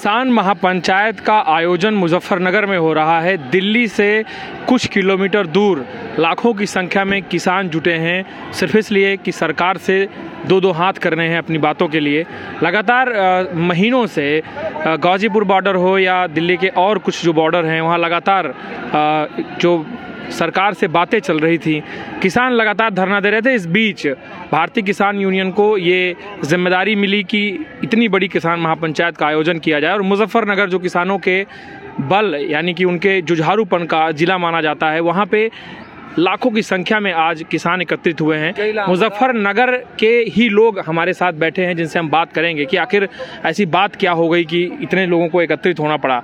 किसान महापंचायत का आयोजन मुजफ्फरनगर में हो रहा है। दिल्ली से कुछ किलोमीटर दूर लाखों की संख्या में किसान जुटे हैं सिर्फ इसलिए कि सरकार से दो दो हाथ कर रहे हैं अपनी बातों के लिए। लगातार महीनों से गाजीपुर बॉर्डर हो या दिल्ली के और कुछ जो बॉर्डर हैं वहाँ लगातार जो सरकार से बातें चल रही थी, किसान लगातार धरना दे रहे थे। इस बीच भारतीय किसान यूनियन को ये जिम्मेदारी मिली कि इतनी बड़ी किसान महापंचायत का आयोजन किया जाए और मुजफ्फरनगर जो किसानों के बल यानी कि उनके जुझारूपन का ज़िला माना जाता है, वहाँ पे लाखों की संख्या में आज किसान एकत्रित हुए हैं। मुजफ्फरनगर के ही लोग हमारे साथ बैठे हैं जिनसे हम बात करेंगे कि आखिर ऐसी बात क्या हो गई कि इतने लोगों को एकत्रित होना पड़ा।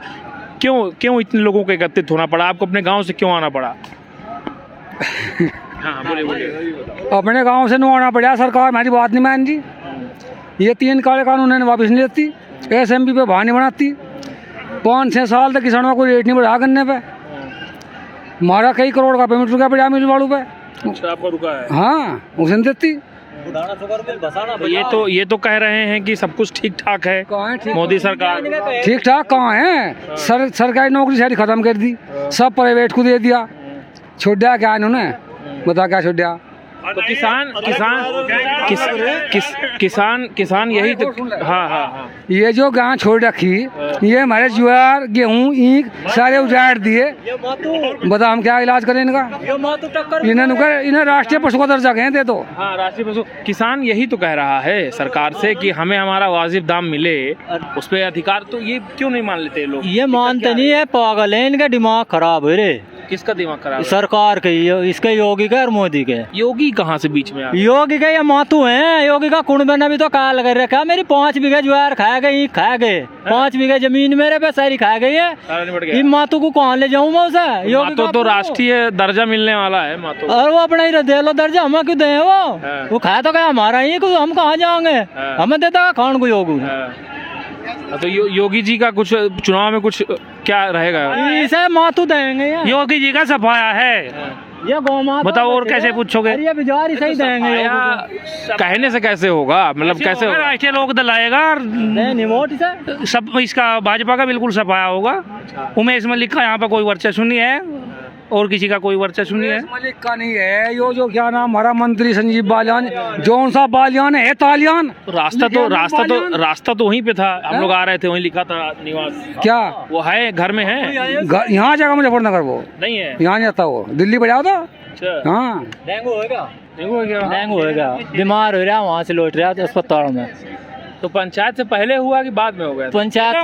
क्यों इतने लोगों को एकत्रित होना पड़ा? आपको अपने गांव से क्यों आना पड़ा? हाँ बोलिए। अपने गांव से नहीं आना पड़ा, सरकार हमारी बात नहीं मान जी। ये 3 काले कानून ने वापस नहीं लेती, एसएमपी पे भाव नहीं बनाती। 5-6 साल तक किसानों को रेट नहीं बढ़ा करने पे हमारा कई करोड़ का पेमेंट रुका पड़ा मिल वालों पे। अच्छा, आपका रुका है? हाँ, उसे नहीं देती। तो ये तो कह रहे हैं कि सब कुछ ठीक ठाक है। मोदी सरकार ठीक ठाक कहाँ है? सरकारी नौकरी सारी खत्म कर दी, सब प्राइवेट को दे दिया। छोड़ दिया क्या इन्होंने, बता क्या छोड़ दिया? तो किसान यही तो। हाँ। ये जो गांव छोड़ रखी, ये हमारे ज्वार गेहूं ईख सारे उजाड़ दिए। बता हम क्या इलाज करें इनका? इन्हें राष्ट्रीय पशु का दर्जा कहें दे दो। हाँ, राष्ट्रीय पशु। किसान यही तो कह रहा है सरकार से कि हमें हमारा वाजिब दाम मिले, उस पर अधिकार। तो ये क्यों नहीं मान लेते लोग? ये मानते नहीं है, पागल है, इनका दिमाग खराब है रे। किसका दिमाग खराब? सरकार के, इसके योगी के और मोदी के। योगी कहाँ से बीच में? योगी के ये मातू हैं। योगी का कुंड में भी तो काल कर रखा। मेरी 5 बीघे ज्वार खा गई, 5 बीघे जमीन मेरे पे सारी खा गई है। इन मातू को कहाँ ले जाऊँ मैं उसे? योगी तो राष्ट्रीय दर्जा मिलने वाला है मातू। और वो अपना ही दे लो दर्जा, हमें क्यों दे? वो खाए तो क्या हमारा ही, हम कहाँ जाएंगे? हमें देता खान को योगी। तो योगी जी का कुछ चुनाव में कुछ क्या रहेगा? इसे मातू देंगे। योगी जी का सफाया है ये गौ। बताओ और कैसे पूछोगे? ये बिजार सही देंगे। कहने से कैसे होगा? मतलब कैसे होगा? राष्ट्रीय लोक दल आएगा सब, इसका भाजपा का बिल्कुल सफाया होगा। उमेश मलिक का यहाँ पर कोई वर्चस्व नहीं है और किसी का कोई वर्चस्व नहीं है। मलिक का नहीं है, यो जो क्या नाम हमारा मंत्री संजीव बालियान, जौन सा बालियान है तालियान। रास्ता तो वहीं पे था, हम लोग आ रहे थे, वहीं लिखा था निवास। क्या वो है? घर में है? यहाँ जगह मुजफ्फरनगर वो नहीं है, यहाँ नहीं आता, वो दिल्ली बढ़ा था। हाँ, डेंगू होगा, बीमार हो रहा, वहाँ से लौट रहा अस्पताल में। तो पंचायत से पहले हुआ कि बाद में हो गया? पंचायत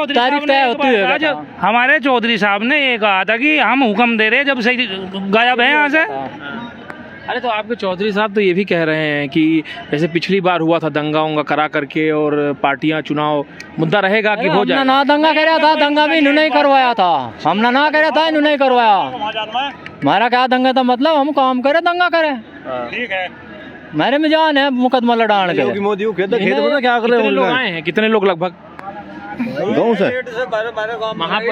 तारीख तय होती है। हमारे चौधरी साहब ने ये कहा था कि हम हुक्म दे रहे जब से गायब है यहाँ से। अरे तो आपके चौधरी साहब तो ये भी कह रहे हैं कि जैसे पिछली बार हुआ था दंगा उंगा करा करके और पार्टियां चुनाव मुद्दा रहेगा कि हो जाए। ना दंगा कराया था, दंगा भी इन्होंने नहीं करवाया था। हमने ना कराया था, इन्होंने नहीं करवाया। हमारा क्या दंगा था? मतलब हम काम करे, दंगा करे। ठीक है, मेरे में जान है मुकदमा लड़ाने के। मोदी को खेत क्या कर रहे हैं? लोग आए हैं? कितने लोग लगभग गाँव से?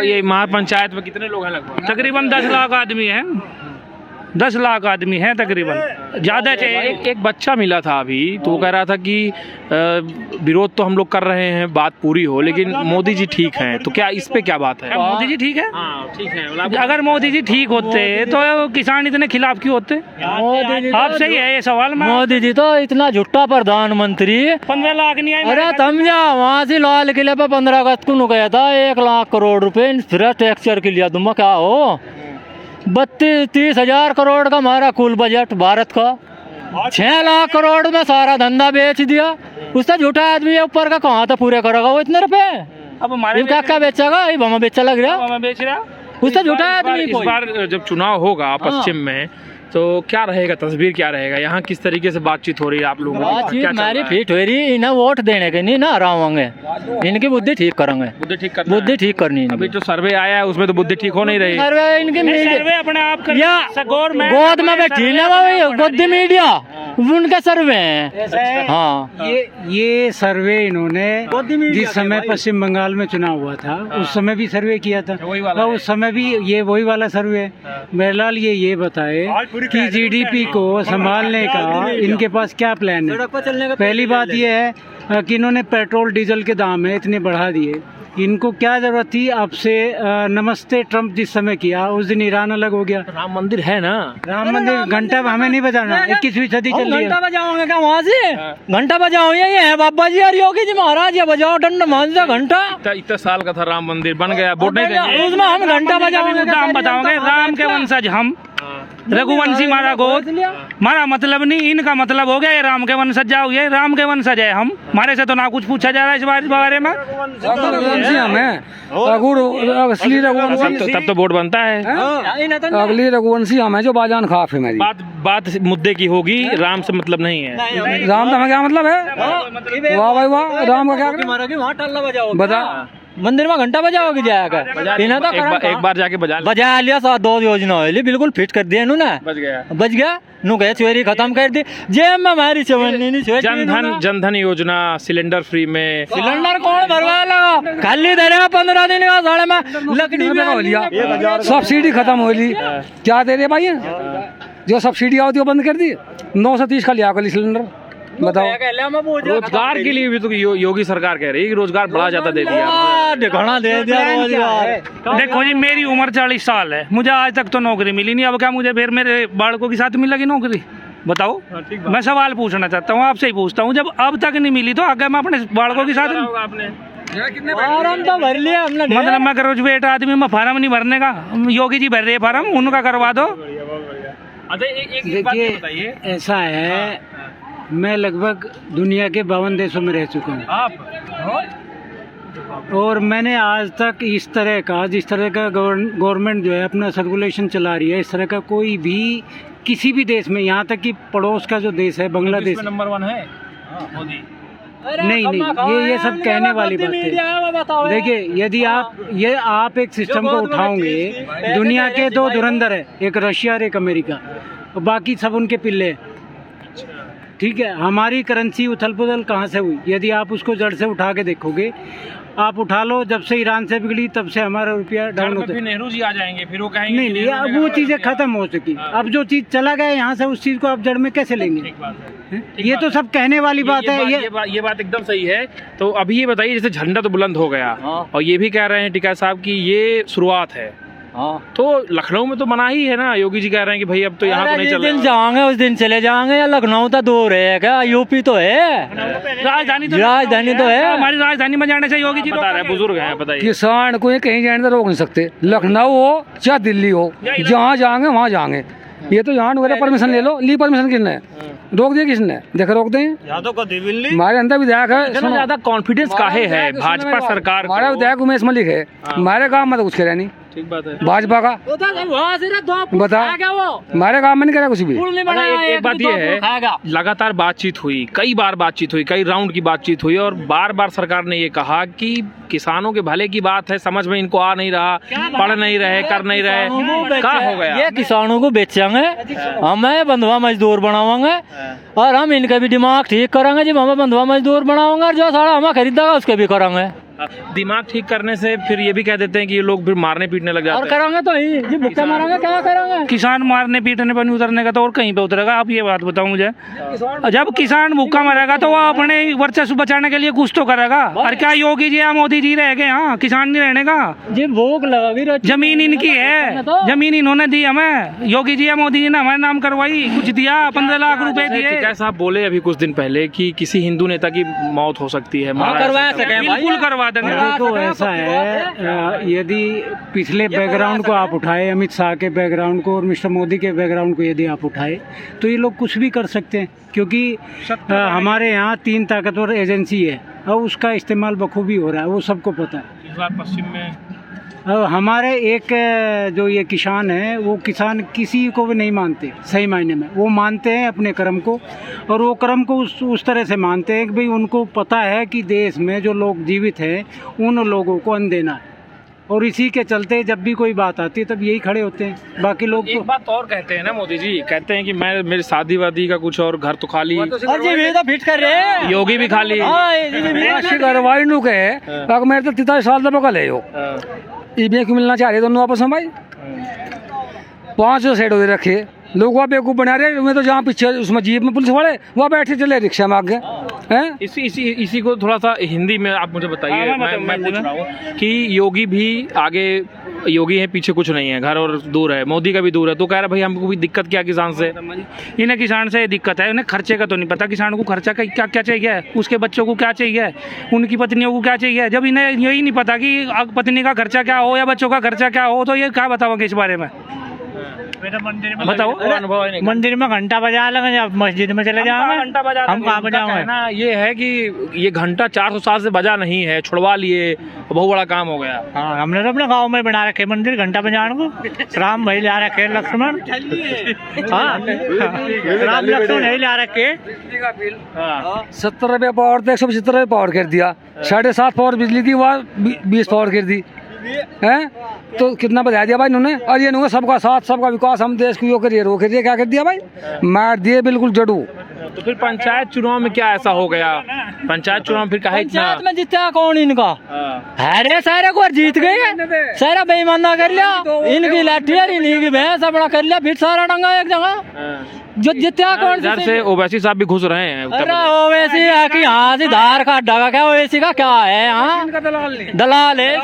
ये महापंचायत में कितने लोग हैं? लगभग तकरीबन 10 लाख आदमी है। 10 लाख आदमी हैं तकरीबन, ज़्यादा चाहिए। एक बच्चा मिला था अभी, तो वो कह रहा था कि विरोध तो हम लोग कर रहे हैं, बात पूरी हो, लेकिन मोदी जी ठीक हैं। तो क्या इस पे क्या बात है? मोदी जी ठीक है? हाँ ठीक है। अगर मोदी जी ठीक होते तो किसान इतने खिलाफ क्यों होते? आपसे ही है ये सवाल। मोदी जी तो इतना झूठा प्रधानमंत्री। 15 लाख नहीं आए। अरे समझा, वहाँ से लाल किले पे 15 अगस्त को गया था, 1 लाख करोड़ रुपए इंफ्रास्ट्रक्चर के लिए। तुम क्या हो? 32-30 हजार करोड़ का हमारा कुल बजट भारत का। 6 लाख करोड़ में सारा धंधा बेच दिया। उससे झूठा आदमी ऊपर का कहाँ था पूरे करेगा वो इतने रुपए? अब हमारे क्या बेचेगा? हमें बेचा लग रहा, बेच रहा। उससे झूठा आदमी। इस बार जब चुनाव होगा पश्चिम में, तो क्या रहेगा, तस्वीर क्या रहेगा? यहाँ किस तरीके से बातचीत हो रही है आप लोगों की? बातचीत हमारी फिट हो रही। इन्हें वोट देने के नहीं ना हराएंगे, इनकी बुद्धि ठीक करेंगे। बुद्धि ठीक करनी। अभी जो सर्वे आया है उसमें तो बुद्धि ठीक हो नहीं रही। सर्वे इनकी अपने आप गोद में बैठी ना गोदी मीडिया, उनके सर्वे हैं। हाँ, ये सर्वे इन्होंने जिस समय पश्चिम बंगाल में चुनाव हुआ था उस समय भी सर्वे किया था, उस समय भी ये वही वाला सर्वे है। मेहरलाल ये बताए कि जीडीपी को संभालने का इनके पास क्या प्लान है। पहली बात ये है कि इन्होंने पेट्रोल डीजल के दाम है इतने बढ़ा दिए, इनको क्या जरूरत थी आपसे नमस्ते ट्रम्प जिस समय किया उस दिन ईरान अलग हो गया। राम मंदिर है ना, राम मंदिर घंटा हमें नहीं बजाना, 21वीं सदी चल रही घंटा है। बजाओगे क्या वहाँ से? घंटा बजाओ, ये है बाबा जी और योगी जी महाराज, ये बजाओ डंड मांझा घंटा। इतना साल का था राम मंदिर, बन गया, वोट नहीं देंगे। उसमें हम घंटा बजाओगे, हम बताओगे राम के वंशज हम, रघुवंशी मारा गोद, हमारा मतलब नहीं, इनका मतलब हो गया ये राम के वंशज जाओ, ये राम के वंशज है हम, हमारे से तो ना कुछ पूछा जा रहा है इस बारे में। तब तो वोट बनता है। अगली रघुवंशी हम है जो बाजान खाफ है मेरी। बात मुद्दे की होगी, राम से मतलब नहीं है। राम का क्या मतलब है? वाह भाई वाह, राम का क्या वहाँ टल्ला बजाओ, बता। मंदिर में घंटा बजाओगे जाकर? एक बार जाके बजा लिया, 7 योजना है बिल्कुल फिट कर दिया इन्होंने, बच गया नु गए, चोरी खत्म कर दी, जेब में हमारी जनधन योजना, सिलेंडर फ्री में। सिलेंडर कौन भरवा लगा? खाली दे रहे 15 दिन का साढ़े में लकड़ी हो लिया, सब्सिडी खत्म हो ली, क्या दे रहे भाई? जो सब्सिडी होती है वो बंद कर दी, 930 का लिया कल सिलेंडर, बताओ। रोजगार के लिए भी तो योगी सरकार कह रही है कि रोजगार बढ़ा जाता दे दिया, घना दे दिया रोजगार। देखो जी, मेरी उम्र 40 साल है, मुझे आज तक तो नौकरी मिली नहीं, अब क्या मुझे फिर मेरे बालकों के साथ मिलेगी नौकरी? बताओ। मैं सवाल पूछना चाहता हूँ, आपसे ही पूछता हूँ, जब अब तक नहीं मिली तो आगे मैं अपने बालकों के साथ फार्म तो भर लिया हमने, मतलब मैं ग्रेजुएट आदमी, मैं फार्म नहीं भरने का, योगी जी भर रहे फार्म, उनका करवा दो। देखिए ऐसा है, मैं लगभग दुनिया के 52 देशों में रह चुका हूँ, और मैंने आज तक इस तरह का, जिस तरह का गवर्नमेंट जो है अपना सर्कुलेशन चला रही है, इस तरह का कोई भी किसी भी देश में, यहाँ तक कि पड़ोस का जो देश है बांग्लादेश, नंबर 1 है मोदी। नहीं, ये सब कहने वाली बात है। देखिए, यदि आप एक सिस्टम को उठाओगे, दुनिया के 2 धुरंधर है, एक रशिया और एक अमेरिका, और बाकी सब उनके पिल्ले। ठीक है, हमारी करेंसी उथल पुथल कहाँ से हुई? यदि आप उसको जड़ से उठा के देखोगे, आप उठा लो, जब से ईरान से बिगड़ी तब से हमारा रुपया डाउन होता है। नेहरू जी आ जाएंगे, फिर वो कहेंगे नहीं, अब वो चीज़ें खत्म हो चुकी। अब जो चीज़ चला गया यहाँ से, उस चीज़ को आप जड़ में कैसे लेंगे? ये तो सब कहने वाली बात है। ये बात एकदम सही है। तो अभी ये बताइए, जैसे झंडा तो बुलंद हो गया, और ये भी कह रहे हैं टिकैत साहब की ये शुरुआत है, तो लखनऊ में तो मना ही है ना, योगी जी कह रहे हैं कि भाई अब तो यहाँ तो नहीं चल रहा। दिन जाएंगे उस दिन चले जाएंगे, या लखनऊ तो दूर है क्या? यूपी तो है, राजधानी तो है, हमारी राजधानी में जाने से योगी जी बता रहे हैं, बुजुर्ग हैं, बताइए। किसान को ये कहीं जाने तो रोक नहीं सकते, लखनऊ हो चाहे दिल्ली हो, जहाँ जाएंगे वहाँ जाएंगे। ये तो यहाँ वगैरह परमिशन ले लो, ली परमिशन किसने रोक दिया? किसने देखा रोक दें? हमारे अंदर विधायक है, ज्यादा कॉन्फिडेंस काहे है भाजपा सरकार? हमारा विधायक उमेश मलिक है, हमारे गाँव में तो कुछ कह रहा नहीं। ठीक बात है, भाजपा का बता, हमारे गाँव में नहीं करा कुछ भी। एक बात ये है, लगातार बातचीत हुई, कई बार बातचीत हुई, कई राउंड की बातचीत हुई, और बार बार सरकार ने ये कहा कि किसानों के भले की बात है, समझ में इनको आ नहीं रहा, पढ़ नहीं रहे, कर नहीं रहे, क्या हो गया? ये किसानों को बेचेंगे, हमें बंधुआ मजदूर बनावांगे, और हम इनका भी दिमाग ठीक करेंगे जी, हमें बंधुआ मजदूर बनावांगे, और जो सारा हमें खरीदेगा उसके भी करेंगे। दिमाग ठीक करने से फिर ये भी कह देते हैं कि ये लोग फिर मारने पीटने लग जाते हैं। और करेंगे तो ही जी, भुक्का मारेंगे, क्या करेंगे? किसान मारने पीटने पर नहीं उतरने का तो और कहीं पे उतरेगा? आप ये बात बताओ मुझे, जब किसान भूखा मरेगा तो वो अपने वर्चस्व बचाने के लिए कुछ तो करेगा। और क्या योगी जी या मोदी जी रह गए? हाँ, किसान नहीं रहने का जी, भूख लगा, जमीन इनकी है, जमीन इन्होंने दी हमें, योगी जी या मोदी जी ने हमारे नाम करवाई, कुछ दिया, 15 लाख रुपए दिए। टिकैत साहब बोले अभी कुछ दिन पहले कि किसी हिंदू नेता की मौत हो सकती है, बिल्कुल करवा देंगे। देखो ऐसा है, यदि पिछले बैकग्राउंड को आप उठाए, अमित शाह के बैकग्राउंड को और मिस्टर मोदी के बैकग्राउंड को यदि आप उठाए, तो ये लोग कुछ भी कर सकते हैं, क्योंकि हमारे यहाँ 3 ताकतवर एजेंसी है, और उसका इस्तेमाल बखूबी हो रहा है, वो सबको पता है। इस बार पश्चिम में हमारे एक जो ये किसान है, वो किसान किसी को भी नहीं मानते सही मायने में, वो मानते हैं अपने कर्म को, और वो कर्म को उस तरह से मानते हैं कि भाई उनको पता है कि देश में जो लोग जीवित हैं उन लोगों को अन्न देना है, और इसी के चलते जब भी कोई बात आती है तब यही खड़े होते हैं। बाकी लोग एक बात और कहते हैं ना मोदी जी, कहते हैं कि मैं मेरी शादी वादी का कुछ और, घर तो खाली, तो फिट कर रहे हैं, योगी भी खाली। घरवाली नु कहे मेरे तो 43 साल तक पकड़ ले हो, ये भी मिलना चाह रहे दोनों आपस में भाई, 5 सेट हो रखे, लोग वहाँ बेवकूफ़ बना रहे मैं तो जहाँ पीछे उसमें जीप में पुलिस वाले वहाँ बैठे चले रिक्शा में आगे हैं। इसी को थोड़ा सा हिंदी में आप मुझे बताइए। मैं पूछ रहा हूँ कि योगी भी आगे, योगी है पीछे कुछ नहीं है, घर और दूर है, मोदी का भी दूर है, तो कह रहा है भाई हमको भी दिक्कत क्या किसान से। इन्हें किसान से दिक्कत है, उन्हें खर्चे का तो नहीं पता किसान को खर्चा का क्या क्या चाहिए, उसके बच्चों को क्या चाहिए, उनकी पत्नियों को क्या चाहिए। जब इन्हें यही नहीं पता कि पत्नी का खर्चा क्या हो या बच्चों का खर्चा क्या हो, तो ये क्या बताओगे इस बारे में बताओ। मंदिर में घंटा बजा लेंगे, जब मस्जिद में चले जाओगे घंटा बजा हम कहाँ बजाओगे। ना ये है कि ये घंटा 400 साल से बजा नहीं है, छुड़वा लिए, बहुत बड़ा काम हो गया। हाँ, हमने तो अपने गांव में बना रखे मंदिर घंटा बजाने को। राम भाई ला रखे लक्ष्मण, हाँ राम लक्ष्मण नहीं ला रखे। 70 रुपये पावर था, 175 रुपये पावर कर दिया, 7.5 पावर बिजली थी वहाँ 20 पावर कर दी हैं। तो कितना बता दिया भाई इन्होंने। और ये इन्होंने सबका साथ सबका विकास, हम देश को यो करिए वो करिए, क्या कर दिया भाई, मार दिए बिल्कुल जड़ू। तो फिर पंचायत चुनाव में क्या ऐसा हो गया, पंचायत चुनाव में फिर कहा पंचायत में जीता कौन इनका, अरे सारे को जीत गए, सारा बेईमाना कर लिया, इनकी लाठी इन्हीं की भैंस अपना कर लिया, फिर सारा डंगा एक जगह जो जितना कौन इधर से ओवैसी साहब भी घुस रहे हैं। अरे ओवैसी है कि यहाँ से धार का डगा, क्या ओवैसी का क्या है, यहाँ दलाल है,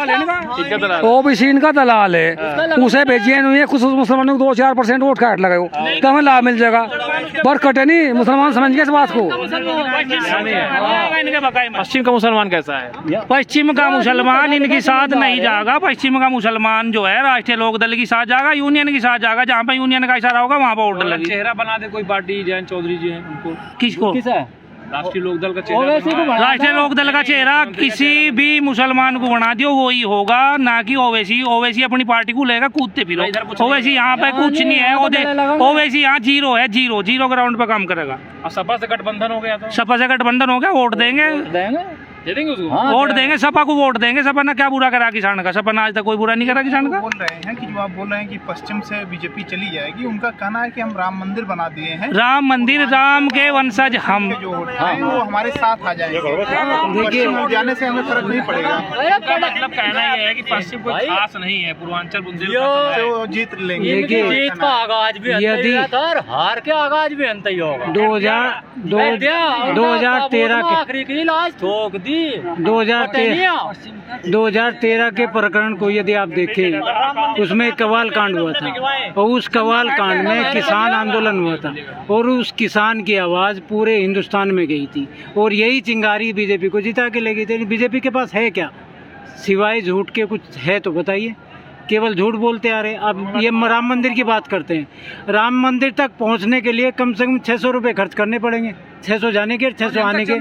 ओबीसी इनका दलाल है, उसे भेजिए नहीं, कुछ मुसलमानों को 2-4% वोट काट लगाओ तो हमें लाभ मिल जाएगा, पर कटे नहीं मुसलमान समझ गए इस बात को। पश्चिम का मुसलमान कैसा है, पश्चिम का मुसलमान इनके साथ नहीं जाएगा। पश्चिम का मुसलमान जो है राष्ट्रीय लोक दल के साथ जाएगा, यूनियन के साथ जाएगा, जहाँ पे यूनियन का इशारा होगा वहाँ पर वोट लगेगी। चेहरा बना दे कोई पार्टी, जयंत चौधरी जी हैं उनको, किसको, राष्ट्रीय लोकदल का चेहरा, राष्ट्रीय लोक दल का चेहरा किसी भी मुसलमान को बना दियो वही होगा, ना कि ओवैसी। ओवैसी अपनी पार्टी को लेगा कूदते फिरो, ओवैसी यहाँ पे कुछ नहीं है, ओवैसी यहाँ जीरो है, जीरो ग्राउंड पे काम करेगा। और सपा से गठबंधन हो गया, तो सपा से गठबंधन हो गया, वोट देंगे उसको, वोट देंगे, सपा को वोट देंगे। सपा ने क्या बुरा करा किसान का, सपा ने आज तक कोई बुरा नहीं करा किसान का। बोल रहे हैं कि जो आप बोल रहे हैं कि पश्चिम से बीजेपी चली जाएगी, उनका कहना है कि हम राम मंदिर बना दिए हैं, राम मंदिर, राम के वंशज हम, जो वोट हैं वो हमारे साथ आ जाएंगे, पश्चिम में जाने से हमें फर्क नहीं पड़ेगा। मतलब कहना ये है कि पश्चिम कोई खास नहीं है, पूर्वांचल बुंदेलखंड तो वो जीत लेंगे। जीत का आगाज भी यदि हार के आगाज भी अंत ही होगा। 2013 के आखिरी की लाश ठोक दी। 2013 के प्रकरण को यदि आप देखें, उसमें कवाल कांड हुआ था और उस कवाल कांड में किसान आंदोलन हुआ था और उस किसान की आवाज़ पूरे हिंदुस्तान में गई थी और यही चिंगारी बीजेपी को जिता के ले गई थी। बीजेपी के पास है क्या सिवाय झूठ के, कुछ है तो बताइए। केवल झूठ बोलते आ रहे। अब ये राम मंदिर की बात करते हैं, राम मंदिर तक पहुंचने के लिए कम से कम 600 रुपये खर्च करने पड़ेंगे, 600 जाने के 600 आने के।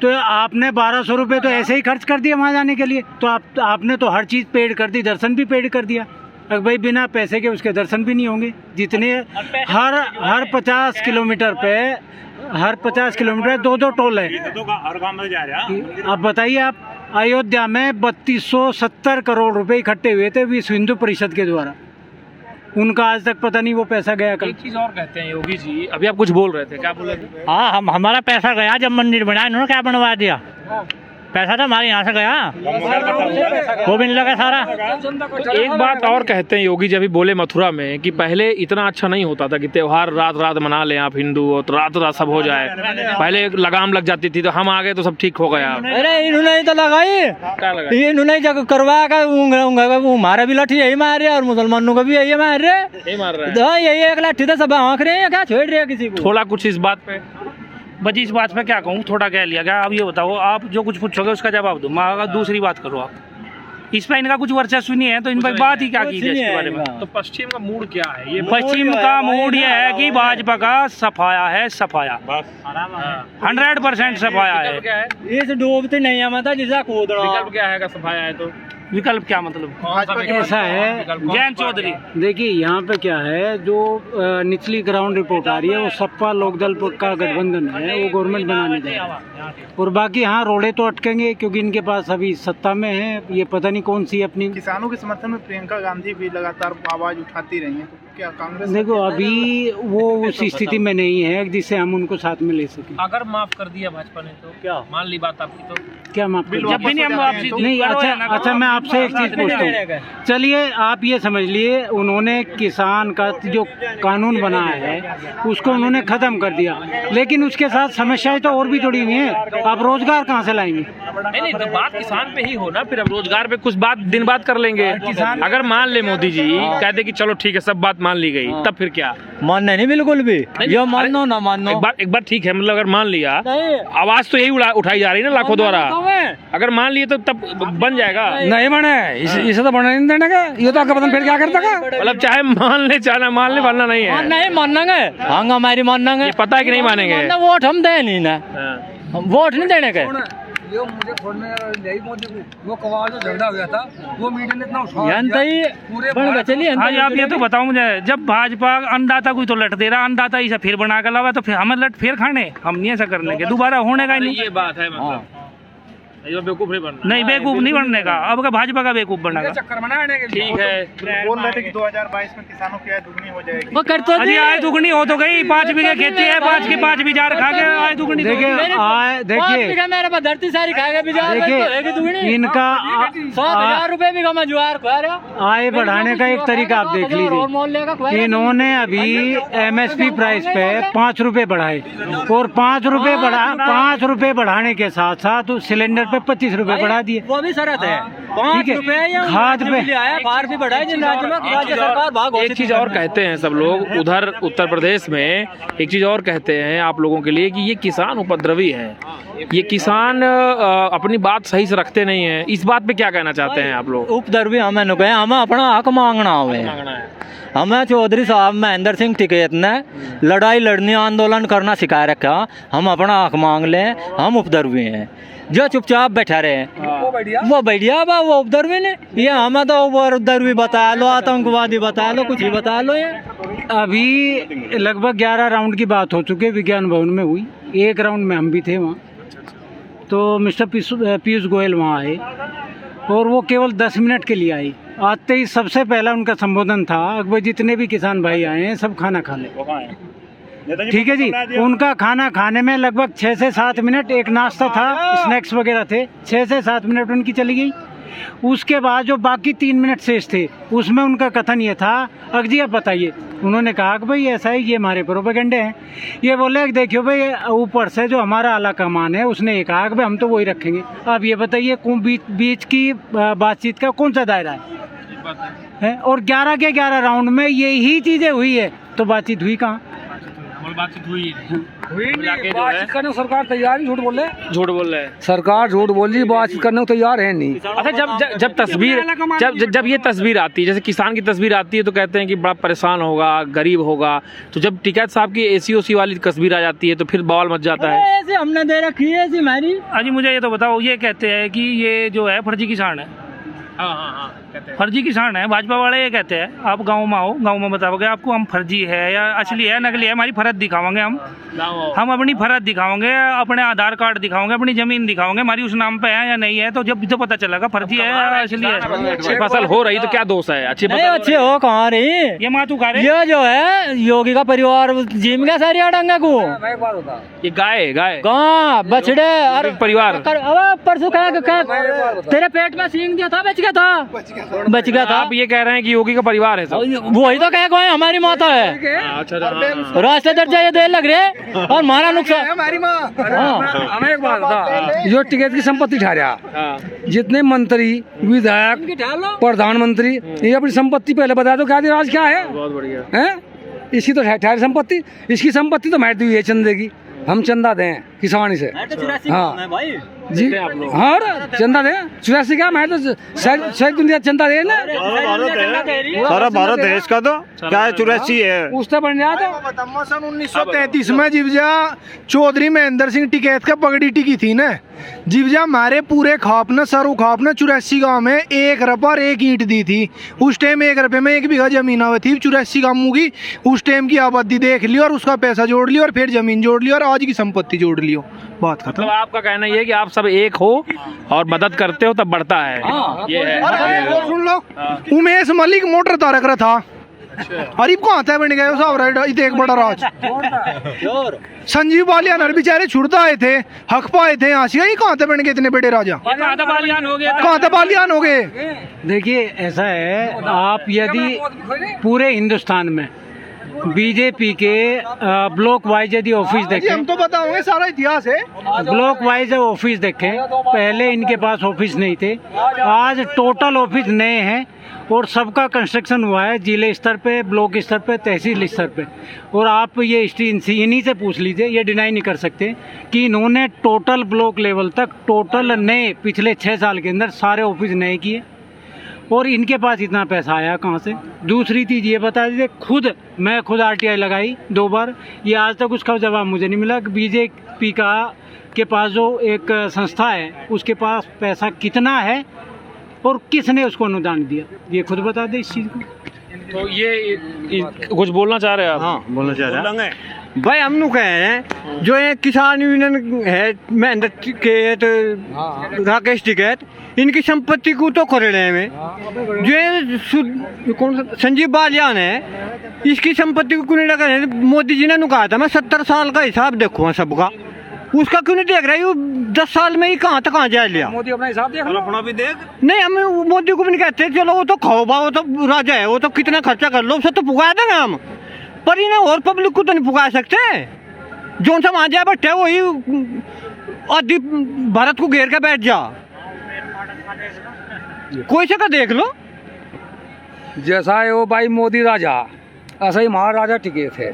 तो आपने 1200 रुपये तो ऐसे ही खर्च कर दिया वहाँ जाने के लिए। तो आपने तो हर चीज़ पेड कर दी, दर्शन भी पेड कर दिया। अब भाई बिना पैसे के उसके दर्शन भी नहीं होंगे। जितने हर 50 किलोमीटर पे, हर 50 किलोमीटर 2 टोल है। अब बताइए, आप अयोध्या में 3270 करोड़ रुपए इकट्ठे हुए थे विश्व हिंदू परिषद के द्वारा, उनका आज तक पता नहीं वो पैसा गया कल। एक चीज और कहते हैं योगी जी, अभी आप कुछ बोल रहे थे, क्या बोल रहे थे? हाँ, हमारा पैसा गया जब मंदिर बनाया, इन्होंने क्या बनवा दिया? पैसा तो हमारे यहाँ से गया, वो भी नहीं लगा सारा। एक बात और कहते हैं योगी जी, अभी बोले मथुरा में कि पहले इतना अच्छा नहीं होता था कि त्योहार रात रात मना लें आप हिंदू और रात रात सब हो जाए। पहले लगाम लग जाती थी, तो हम आ गए तो सब ठीक हो गया। अरे इन्होंने तो लगाई, इन्होंने जब करवाया का हमारा भी लाठी यही मार रहे और मुसलमानों का भी यही मार रहे, यही एक लाठी तो सब आँख रहे हैं, क्या छोड़ रहे हैं किसी को। थोड़ा कुछ इस बात पे बजी, इस बात पे क्या कहूँ, थोड़ा कह लिया क्या। अब ये बताओ, आप जो कुछ पूछोगे उसका जवाब दो, मैं अगर दूसरी बात करो आप, इस पर इनका कुछ वर्चस्व नहीं है तो इन पर बात ही क्या की जाए इसके बारे में। तो पश्चिम का मूड क्या है? ये पश्चिम का मूड ये है कि भाजपा का सफाया है, सफाया 100% सफाया है। इस डूबते नहीं है, मतलब जिसे कूद रहा। विकल्प क्या है? सफाया है तो विकल्प क्या मतलब? ऐसा है जयंत चौधरी, देखिए यहाँ पे क्या है, जो निचली ग्राउंड रिपोर्ट आ रही है वो सपा लोकदल का गठबंधन है, वो गवर्नमेंट बनाने जाएगा। और बाकी हाँ रोड़े तो अटकेंगे क्योंकि इनके पास अभी सत्ता में है, ये पता नहीं कौन सी अपनी। किसानों के समर्थन में प्रियंका गांधी भी लगातार आवाज उठाती रही हैं, तो क्या कांग्रेस? देखो अभी वो उस स्थिति में नहीं है जिससे हम उनको साथ में ले सकें। अगर माफ कर दिया भाजपा ने तो क्या मान ली बात आपकी, तो क्या माफ कर? जब भी नहीं हम वापसी नहीं। अच्छा मैं आपसे एक चीज पूछता हूँ, चलिए आप ये समझ लिए उन्होंने किसान का जो कानून बनाया है उसको उन्होंने खत्म कर दिया, लेकिन उसके साथ समस्याएं तो और भी जुड़ी हुई हैं। आप रोजगार कहाँ से लाएंगे? नहीं तो बात किसान पे ही हो ना, फिर अब रोजगार पे कुछ बात दिन बात कर लेंगे। अगर मान ले मोदी जी कहते कि चलो ठीक है सब बात मान ली गई, तब फिर क्या? मानना नहीं बिल्कुल भी, ये मानो ना मानो। एक बार ठीक है, मतलब अगर मान लिया, आवाज तो यही उठाई जा रही है ना लाखों द्वारा, अगर मान लिए तो तब बन जाएगा। नहीं बने, इसे तो बनने नहीं देने का, ये तो आपका पता फिर क्या करता का? मतलब चाहे मान ले चाहे ना मान ले, बनना नहीं है। नहीं मानेंगे, हाँ हमारी मानेंगे, ये पता है कि नहीं मानेंगे। वोट हम दे नहीं ना, वोट नहीं देने के। जो मुझे फोन में मोदी को वो कवाल जो झगड़ा हो गया था, वो मीडिया ने इतना उठाया हाँ आप ये तो बताओ मुझे, जब भाजपा अन्नदाता कोई तो लट दे रहा, अन्नदाता इसे फिर बना कर लावा, तो फिर हमें लट फिर खाने, हम नहीं ऐसा करने के, दोबारा होने का ही नहीं। ये बात है, मतलब बेवकूफ नहीं बनना। नहीं बेवकूफ नहीं बनने का, अब का भाजपा का बेवकूफ बनेगा। चक्कर बनाने के लिए ठीक है, बोल रहे थे कि 2022 में किसानों की आय दुगनी हो जाएगी। वो करते अजी आय दुगनी हो तो गई, 5 बीघे खेती है, 5 की 5 बिजार खा के आय दुगनी। देखिए मेरे पास धरती सारी खाएगा, देखिए इनका 100,000 रुपए भी कमा जुआर खा रहा। आय बढ़ाने का एक तरीका आप देख लीजिए, इन्होंने अभी MSP प्राइस पे 5 रुपए बढ़ाए, और 5 रुपए बढ़ाने के साथ साथ सिलेंडर पे 25 रुपए बढ़ा दिए। वो भी शरत है, ठीक है, खाद पे बाहर भी बढ़ाए जिन राज्य में राज्य सरकार भाग। एक चीज और कहते हैं सब लोग उधर उत्तर प्रदेश में, एक चीज और कहते हैं आप लोगों के लिए कि ये किसान उपद्रवी है, ये किसान अपनी बात सही से रखते नहीं है। इस बात पे क्या कहना चाहते हैं आप लोग? उपद्रवी हमें नुके, हमें अपना हक मांगना हुए, हमें चौधरी साहब महेंद्र सिंह टिकैत ने लड़ाई लड़नी आंदोलन करना सिखा रखा, हम अपना हक मांग लें, हम उपद्रवी हैं। जो चुपचाप बैठा रहे वो बढ़िया बा, वो उपद्रवी ने, ये हमें तो उपद्रवी बता लो, आतंकवादी बता लो, कुछ ही बता लो। ये अभी लगभग 11 राउंड की बात हो चुकी है, विज्ञान भवन में हुई, एक राउंड में हम भी थे वहाँ, तो मिस्टर पीयूष गोयल वहाँ आए और वो केवल 10 मिनट के लिए आई। आते ही सबसे पहला उनका संबोधन था, अकबर जितने भी किसान भाई आए हैं सब खाना खा ले। ठीक है जी, उनका खाना खाने में लगभग 6 से 7 मिनट, एक नाश्ता था, स्नैक्स वगैरह थे, 6 से 7 मिनट उनकी चली गई। उसके बाद जो बाकी 3 मिनट शेष थे उसमें उनका कथन ये था, अकजी आप बताइए, उन्होंने कहा कि भाई ऐसा है, ये हमारे प्रोपेगेंडे हैं। ये बोले कि देखियो भाई ऊपर से जो हमारा आला कमान है उसने ये कहा कि भाई हम तो वही रखेंगे, अब ये बताइए बीच की बातचीत का कौन सा दायरा है? और 11 के 11 राउंड में यही चीजें हुई है, तो बातचीत हुई कहाँ? बातचीत हुई बातचीत करने को सरकार तैयार ही, झूठ बोल रहे हैं सरकार, झूठ बोल रही, बातचीत करने को तैयार है नहीं। अच्छा, जब तस्वीर जब ये तस्वीर आती है, जैसे किसान की तस्वीर आती है तो कहते हैं कि बड़ा परेशान होगा, गरीब होगा, तो जब टिकैत साहब की AC वाली तस्वीर आ जाती है तो फिर बवाल मच जाता है। ऐसे हमने दे रखी है ऐसी हमारी। अजी मुझे ये तो बताओ, ये कहते हैं कि ये जो है फर्जी किसान है। हाँ, फर्जी किसान है, भाजपा वाले ये कहते हैं आप गांव में आओ, गांव में बताओगे आपको हम फर्जी है या असली है, नकली है, हमारी फर्ज दिखाओगे, हम अपनी फर्ज दिखाओगे, अपने आधार कार्ड दिखाओगे, अपनी जमीन दिखाओगे, हमारी उस नाम पे है या नहीं है, तो जब तो पता चलेगा फर्जी है या असली है। अच्छी फसल हो रही तो क्या दोष है? अच्छी अच्छे हो कहाँ रही, ये मातू खा रहे, ये जो है योगी का परिवार जिम गया सारी अड़ंगे को, ये गाय बछड़े और परिवार परसों तेरे पेट में सींग दिया था, बच गया था। आप ये कह रहे हैं कि योगी का परिवार है सब? वही तो कह गए हमारी माता है। अच्छा, रास्ते दर्जा ये देर लग रहे और हमारा नुकसान। हमारी माँ हमें एक बात बता, जो टिकैत की संपत्ति ठहरा, जितने मंत्री, विधायक, प्रधानमंत्री, ये अपनी संपत्ति पहले बता दो, क्या राज क्या है? बहुत बढ़िया है, इसकी तो ठहरी संपत्ति, इसकी संपत्ति तो महत्व है चंदे की, हम चंदा दें किसानी से। हाँ जी, हाँ चंदा दें, 84 का मैं तो शहर दुनिया चंदा दे ना, सारा भारत देश का तो क्या है, 84 है उससे बन जाता। सन 1933 में जिवजा चौधरी महेंद्र सिंह टिकैत का पगड़ी टिकी थी ना, जिवजा हमारे पूरे खाप ने सर खाप ने 84 गाँव में 1 रुपया और 1 ईंट दी थी। उस टाइम 1 रुपये में 1 बीघा जमीन हुई थी, 84 गाँवों की उस टाइम की आबादी देख ली और उसका पैसा जोड़ लिया और फिर जमीन जोड़ ली और आज की संपत्ति जोड़ लियो, बात खत्म। मतलब आपका कहना ये है कि आप सब एक हो और मदद करते हो तब बढ़ता है। ये है। सुन लो, उमेश मलिक मोटर तारक रहा था, अरीब को आता है बन गए साहब इत एक बड़ा राज संजीव बालियान अरे बेचारे छुड़ता आए थे हक पाए थे यहाँ से ये कहाँ थे बन गए इतने बड़े राजा कहाँ थे बालियान हो गए। देखिए ऐसा है, आप यदि पूरे हिंदुस्तान में बीजेपी के ब्लॉक वाइज यदि ऑफिस जी हम देखें, तो बताओगे सारा इतिहास है। ब्लॉक वाइज ऑफिस देखें, पहले इनके पास ऑफिस नहीं थे, आज टोटल ऑफिस नए हैं और सबका कंस्ट्रक्शन हुआ है जिले स्तर पे, ब्लॉक स्तर पे, तहसील स्तर पे। और आप ये इन्हीं से पूछ लीजिए, ये डिनाई नहीं कर सकते कि इन्होंने टोटल ब्लॉक लेवल तक टोटल नए पिछले 6 साल के अंदर सारे ऑफिस नए किए। और इनके पास इतना पैसा आया कहाँ से? दूसरी चीज़ ये बता दीजिए, मैं खुद RTI लगाई 2 बार, ये आज तक उसका जवाब मुझे नहीं मिला। बीजेपी के पास जो एक संस्था है उसके पास पैसा कितना है और किसने उसको अनुदान दिया, ये खुद बता दे इस चीज़ को। तो ये कुछ बोलना चाह रहे हैं आप? हाँ बोलना चाह रहे हैं भाई। हम लोग कह रहे हैं जो ये किसान यूनियन है महेंद्र टिकैत राकेश टिकैत, इनकी संपत्ति को तो कर रहे हैं। जो ये कौन सा संजीव बालियान है, इसकी संपत्ति को क्यों नहीं लगा रहे? मोदी जी ने कहा था मैं 70 साल का हिसाब देखूंगा सबका, उसका क्यों नहीं देख रहा है? 10 साल में ही कहाँ तक कहाँ जा लिया। मोदी अपना हिसाब देख, अपना भी देख। नहीं हम मोदी को भी नहीं कहते, चलो वो तो खाओ वो तो राजा है, वो तो कितना खर्चा कर लो, उससे तो पुगा देंगे हम, पर इन्हें और पब्लिक को तो नहीं पुगा सकते। जो सा वहाँ जाए बैठे वही आदि भारत को घेर के बैठ जा, कोई से का देख लो। जैसा है वो भाई मोदी राजा, ऐसा ही महाराजा टिके थे।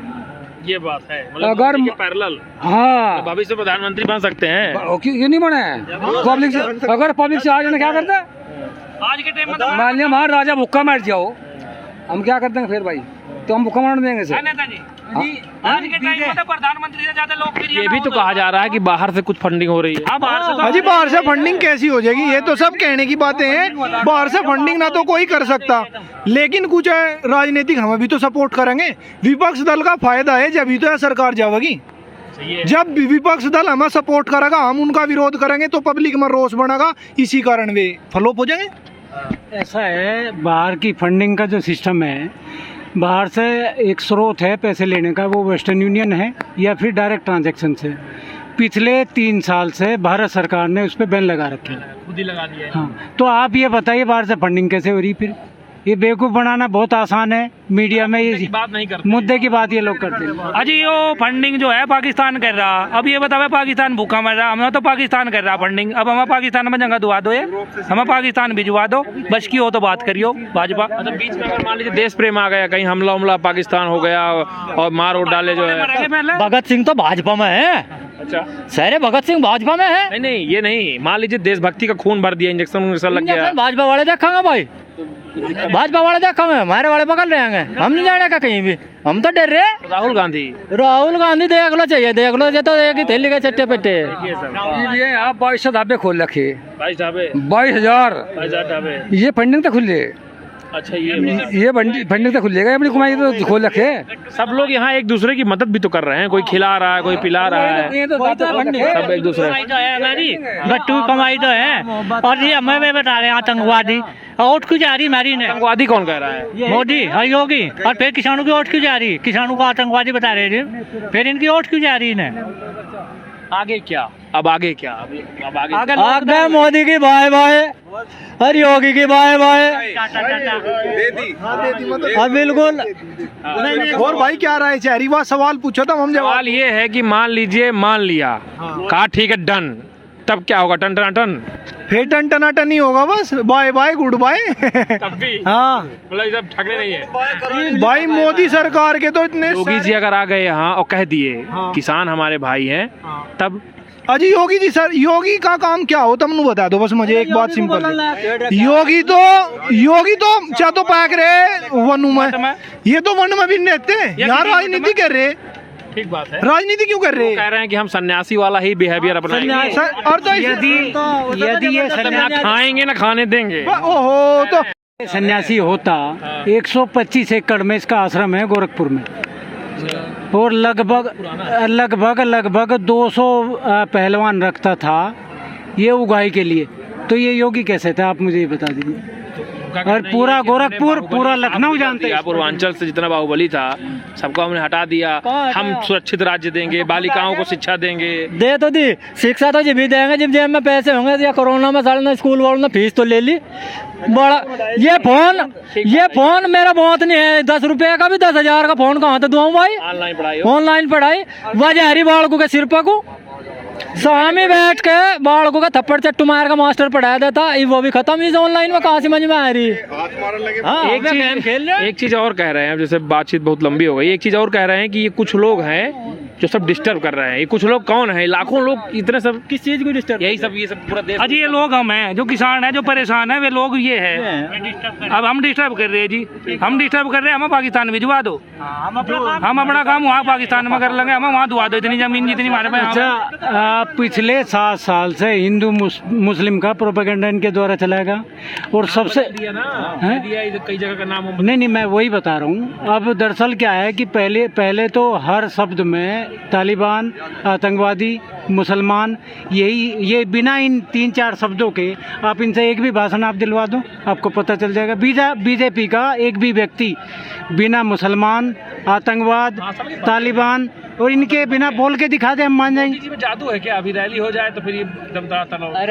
ये बात है, अगर पैरेलल हाँ भविष्य में प्रधानमंत्री बन सकते हैं। क्यों नहीं बने? पब्लिक से अगर पब्लिक से आ जाने क्या करते? आज के टाइम में मान लिया महाराजा भुक्का मार जाओ, हम क्या करते हैं फिर भाई? तो हम भुक्का मार देंगे सर। नेताजी आज के टाइम में तो प्रधानमंत्री से ज्यादा लोकप्रिय ये भी तो कहा जा रहा है कि बाहर से कुछ फंडिंग हो रही है। अजी बाहर से फंडिंग कैसी हो जाएगी? ये तो सब कहने की बातें हैं, बाहर से फंडिंग ना तो कोई कर सकता, लेकिन कुछ है राजनीतिक हम भी तो सपोर्ट करेंगे। विपक्ष दल का फायदा है जब भी तो सरकार जाएगी, जब विपक्ष दल हमें सपोर्ट करेगा हम उनका विरोध करेंगे तो पब्लिक में रोष बढ़ेगा, इसी कारण वे फ्लॉप हो जाएंगे। ऐसा है, बाहर की फंडिंग का जो सिस्टम है, बाहर से एक स्रोत है पैसे लेने का, वो वेस्टर्न यूनियन है या फिर डायरेक्ट ट्रांजैक्शन से। पिछले 3 साल से भारत सरकार ने उस पर बैन लगा रखे हैं, खुद ही लगा दिया है। हाँ, तो आप ये बताइए बाहर से फंडिंग कैसे हो रही? फिर ये बेवकूफ़ बनाना बहुत आसान है, मीडिया में ये बात नहीं करते, मुद्दे की बात ये लोग करते हैं। अजी वो फंडिंग जो है पाकिस्तान कर रहा, अब ये बतावे पाकिस्तान भूखा मर रहा, हमें तो पाकिस्तान कर रहा फंडिंग, अब हमें पाकिस्तान में जगह दुआ दो, ये हमें पाकिस्तान भिजवा दो, बस की हो तो बात करियो भाजपा। मतलब बीच में अगर मान लीजिए देश प्रेम आ गया, कहीं हमला उमला पाकिस्तान हो गया और मार उड़ डाले जो है। भगत सिंह तो भाजपा में है। अच्छा, सारे भगत सिंह भाजपा में है। नहीं नहीं ये नहीं, मान लीजिए देशभक्ति का खून भर दिया, इंजेक्शन लग गया, भाजपा वाले देखेंगे भाई, भाजपा वाले देखेंगे, हमारे वाले पकड़ रहेंगे, हम नहीं जाने का कहीं भी, हम तो डर रहे। राहुल गांधी देख लो चाहिए, देख लो, ये तो एक ही थैली के चट्टे पेटे। ये आप 2200 ढाबे खोल रखे, 22,000 22,000 ये फंडिंग तो खुले। अच्छा, ये फंडिंग तो खुलेगा, अपनी कमाई तो खोल रखे। सब लोग यहाँ एक दूसरे की मदद भी तो कर रहे हैं, कोई खिला रहा है, कोई पिला रहा है, ये तो सब एक दूसरे। गट्टू कमाई तो है, और ये हमें भी बता रहे हैं आतंकवादी, वोट क्यों जा रही हमारी ने? आतंकवादी कौन कह रहा है? मोदी और योगी, और फिर किसानों की वोट क्यों जा रही? किसानों को आतंकवादी बता रहे थे, फिर इनकी वोट क्यों जा रही इन्हें? आगे क्या? अब आगे क्या? अब आगे आगे मोदी की बाय बाय और योगी की बाय बाय। हाँ बिल्कुल। और भाई क्या राय चाह बात सवाल पूछो था हम जवाब। सवाल ये है कि मान लीजिए मान लिया, कहा ठीक है डन, तब क्या होगा? टन टन टन, फिर टन टना टन ही होगा, बस बाय बाय गुड बाय। तब भी हाँ मतलब ये सब ठगने नहीं है भाई, मोदी सरकार के तो इतने योगी जी अगर आ गए यहाँ और कह दिए किसान हमारे भाई हैं, तब अजी योगी जी सर, योगी का काम क्या हो तुम बता दो बस मुझे एक बात सिंपल है। योगी तो चाहे तो पैक रहे वन में, ये तो वन में भी रहते हैं यार, राजनीति कर रहे। ठीक बात है, राजनीति क्यों कर रहे? कह रहे हैं कि हम सन्यासी वाला ही बिहेवियर अपनाएंगे, और तो यदि ये ना खाएंगे ना खाने देंगे। ओहो, तो सन्यासी होता 125 एकड़ में इसका आश्रम है गोरखपुर में, और लगभग 200 पहलवान रखता था ये उगाई के लिए, तो ये योगी कैसे था आप मुझे ये बता दीजिए। और पूरा गोरखपुर, पूरा लखनऊ जानते हैं। पूर्वांचल से जितना बाहुबली था सबको हमने हटा दिया। हम सुरक्षित राज्य देंगे, बालिकाओं को शिक्षा देंगे। दे तो दी, शिक्षा तो जब भी देंगे जब जेब में पैसे होंगे। या कोरोना में साढ़े स्कूल वालों ने फीस तो ले ली। बड़ा ये फोन मेरा बहुत नहीं है, 10 रुपए का भी 10,000 का फोन कहाँ से दूँ भाई। ऑनलाइन पढ़ाई वजह हरी बालकों के सिर पर को सामने बैठ के बालकों का थप्पड़ चट्टू मार का मास्टर पढ़ाया देता, वो भी खत्म। इस ऑनलाइन में कहाँ से समझ में आ रही है। हाँ, एक चीज और कह रहे हैं, जैसे बातचीत बहुत लंबी हो गई, एक चीज और कह रहे हैं कि ये कुछ लोग हैं जो सब डिस्टर्ब कर रहे हैं। ये कुछ लोग कौन है? लाखों लोग इतने सब किस चीज को डिस्टर्ब? ये सब पूरा देश। अजी ये लोग हम हैं जो किसान हैं, जो परेशान है, वे लोग ये है। अब हम डिस्टर्ब कर रहे हैं जी, हम डिस्टर्ब कर रहे हैं। हमें पाकिस्तान भिजवा दो, हम अपना काम वहाँ पाकिस्तान में कर लेंगे। हमें वहाँ दुआ दो, इतनी जमीन जितनी हमारे पास। अच्छा, पिछले 7 साल से हिंदू मुस्लिम का प्रोपेगेंडा इनके द्वारा चलाएगा। और सबसे कई जगह का नाम नहीं, मैं वही बता रहा हूँ। अब दरअसल क्या है कि पहले तो हर शब्द में तालिबान, आतंकवादी, मुसलमान, ये बिना इन 3-4 शब्दों के आप इनसे एक भी भाषण आप दिलवा दो, आपको पता चल जाएगा। बीजेपी का एक भी व्यक्ति बिना मुसलमान, आतंकवाद, तालिबान और इनके बिना बोल के दिखा दे, हम मान जाएंगे। जादू है क्या? अभी रैली हो जाए तो फिर ये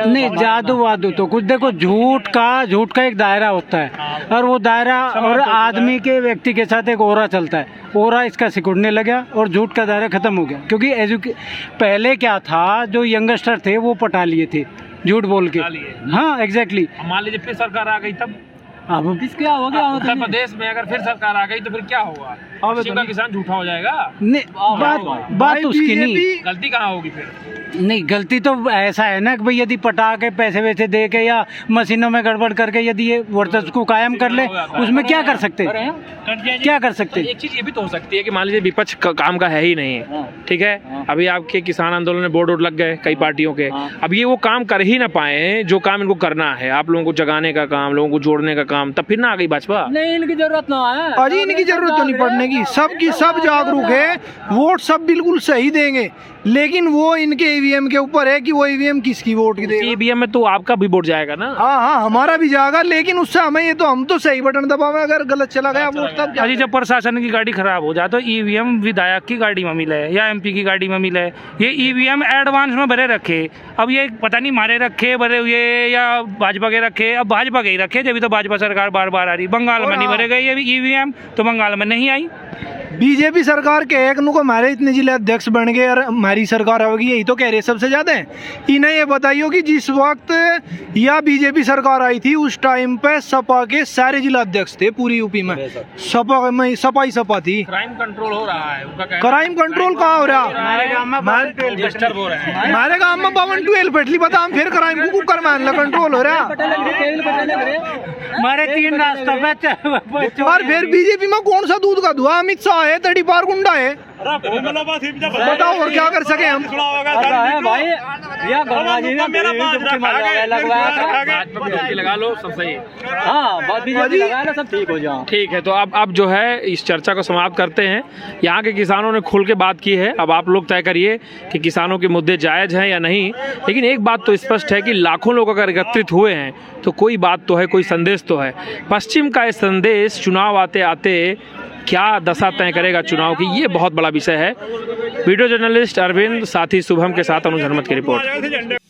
नहीं, जादू वादू तो कुछ। देखो, झूठ का एक दायरा होता है, और वो दायरा और आदमी के व्यक्ति के साथ एक ओरा चलता है। ओरा इसका सिकुड़ने लगा और झूठ का दायरा खत्म हो गया। क्योंकि पहले क्या था, जो यंगस्टर थे वो पटा लिए थे झूठ बोल के। हाँ, एग्जैक्टली। मान लीजिए फिर सरकार आ गई तब अब क्या हो गया? उत्तर प्रदेश में अगर फिर सरकार आ गई तो फिर क्या होगा? का किसान झूठा हो जाएगा? नहीं, बात उसकी नहीं। गलती कहाँ होगी फिर? नहीं, गलती तो ऐसा है ना कि भाई यदि पटा के पैसे वैसे दे के या मशीनों में गड़बड़ करके यदि ये वर्चस्व को कायम कर ले, उसमें क्या कर सकते? एक चीज ये भी तो हो सकती है कि मान लीजिए विपक्ष काम का है ही नहीं, ठीक है। अभी आपके किसान आंदोलन में बोर्ड लग गए कई पार्टियों के, अब ये वो काम कर ही ना पाए जो काम इनको करना है। आप लोगों को जगाने का काम, लोगों को जोड़ने का काम, तब फिर ना आ गई भाजपा। नहीं, इनकी जरूरत ना है। अजी इनकी जरूरत तो नहीं पड़ने की, सबकी सब जागरूक है, वोट सब बिल्कुल सही देंगे। लेकिन वो इनके ईवीएम के ऊपर है कि वो ईवीएम किसकी वोट की देगा। ईवीएम में तो आपका भी वोट जाएगा ना? हाँ, हमारा भी जाएगा, लेकिन उससे हमें ये तो हम तो सही बटन दबावे, अगर गलत चला गया वोट तब क्या? अजी जब प्रशासन की गाड़ी खराब हो जाए तो ईवीएम विधायक की गाड़ी में मिले या एमपी की गाड़ी में मिले, ये ईवीएम एडवांस में भरे रखे। अब ये पता नहीं मारे रखे भरे हुए या भाजपा के रखे। अब भाजपा के ही रखे, जब तो भाजपा सरकार बार बार आ रही। बंगाल में नहीं भरे गए ये ईवीएम, तो बंगाल में नहीं आई। बीजेपी सरकार के एक को हमारे इतने जिले अध्यक्ष बन गए और हमारी सरकार होगी, यही तो कह रहे सबसे ज्यादा। इन्हें ये बताइए कि जिस वक्त या बीजेपी सरकार आई थी उस टाइम पे सपा के सारे जिला अध्यक्ष थे पूरी यूपी में। सपा थी। क्राइम कंट्रोल हो रहा है उनका। क्राइम कंट्रोल कहाँ हो रहा? हमारे गांव में 12 पेटली बता, हम फिर क्राइम को कुकर मान लो कंट्रोल हो रहा। हमारे 3 रास्ता और फिर बीजेपी में कौन सा दूध का धुआ? अमित शाह है, 34 गुंडा है, बताओ और क्या कर सके हम? लगा लो सब सही। सब ठीक हो जाओ। ठीक है, तो अब जो है इस चर्चा को समाप्त करते हैं। यहाँ के किसानों ने खुल के बात की है, अब आप लोग तय करिए कि किसानों के मुद्दे जायज़ हैं या नहीं। लेकिन एक बात तो स्पष्ट है कि लाखों लोग अगर एकत्रित हुए हैं तो कोई बात तो है, कोई संदेश तो है। पश्चिम का ये संदेश चुनाव आते आते क्या दशा तय करेगा चुनाव की, ये बहुत बड़ा विषय है। वीडियो जर्नलिस्ट अरविंद, साथी शुभम के साथ अनुज हनुमत की रिपोर्ट।